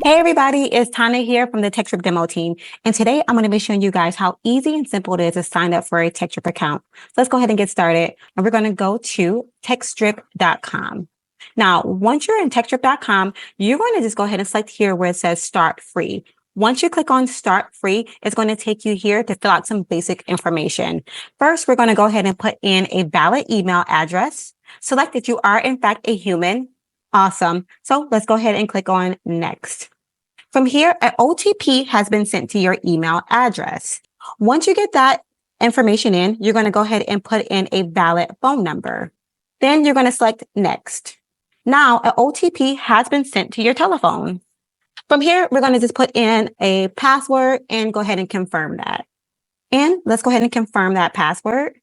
Hey everybody, it's Tana here from the Textdrip demo team. And today I'm going to be showing you guys how easy and simple it is to sign up for a Textdrip account. So let's go ahead and get started. And we're going to go to textdrip.com. Now, once you're in textdrip.com, you're going to just go ahead and select here where it says start free. Once you click on start free, it's going to take you here to fill out some basic information. First, we're going to go ahead and put in a valid email address. Select that you are in fact a human. Awesome. So let's go ahead and click on next. From here, an OTP has been sent to your email address. Once you get that information in, you're going to go ahead and put in a valid phone number. Then you're going to select next. Now, an OTP has been sent to your telephone. From here, we're going to just put in a password and go ahead and confirm that. And let's go ahead and confirm that password.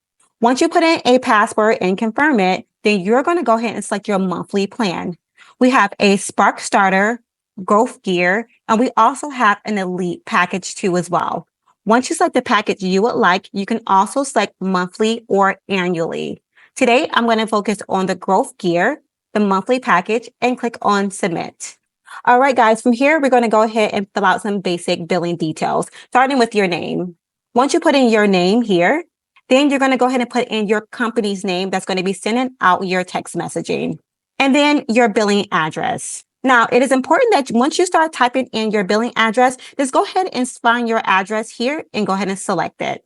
Once you put in a password and confirm it, then you're going to go ahead and select your monthly plan. We have a Spark Starter, Growth Gear, and we also have an Elite package too as well. Once you select the package you would like, you can also select monthly or annually. Today, I'm going to focus on the Growth Gear, the monthly package, and click on Submit. All right, guys, from here, we're going to go ahead and fill out some basic billing details, starting with your name. Once you put in your name here, then you're going to go ahead and put in your company's name that's going to be sending out your text messaging, and then your billing address. Now, it is important that once you start typing in your billing address, just go ahead and find your address here and go ahead and select it.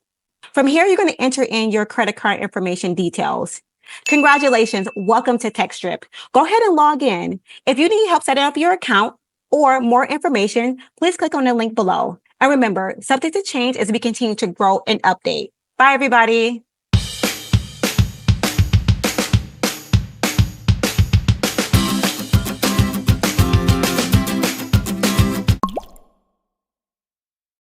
From here, you're going to enter in your credit card information details. Congratulations. Welcome to Textdrip. Go ahead and log in. If you need help setting up your account or more information, please click on the link below. And remember, subject to change as we continue to grow and update. Bye, everybody.